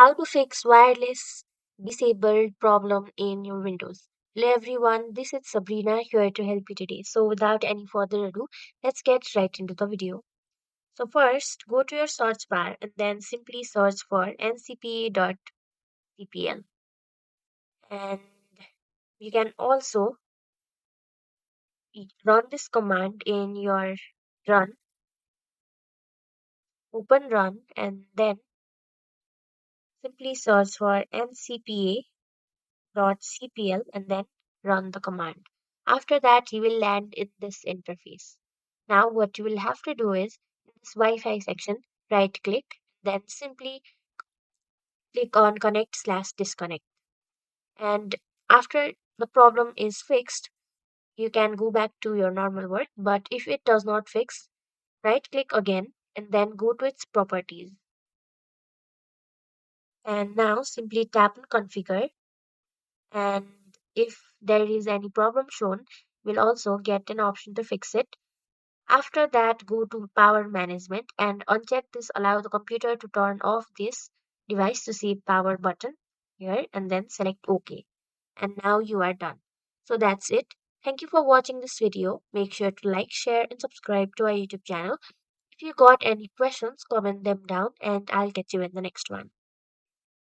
How to fix wireless disabled problem in your Windows. Hello everyone, this is Sabrina here to help you today. So without any further ado, let's get right into the video. So first, go to your search bar and then simply search for ncpa.tpl. And you can also run this command in your run, open run, and then simply search for ncpa.cpl and then run the command. After that, you will land in this interface. Now, what you will have to do is in this Wi Fi section, right click, then simply click on connect/disconnect. And after the problem is fixed, you can go back to your normal work. But if it does not fix, right click again and then go to its properties. And now simply tap on configure, and if there is any problem shown, we'll also get an option to fix it. After that, go to power management and uncheck this allow the computer to turn off this device to save power button here and then select OK. And now you are done. So that's it. Thank you for watching this video. Make sure to like, share and subscribe to our YouTube channel. If you got any questions, comment them down and I'll catch you in the next one.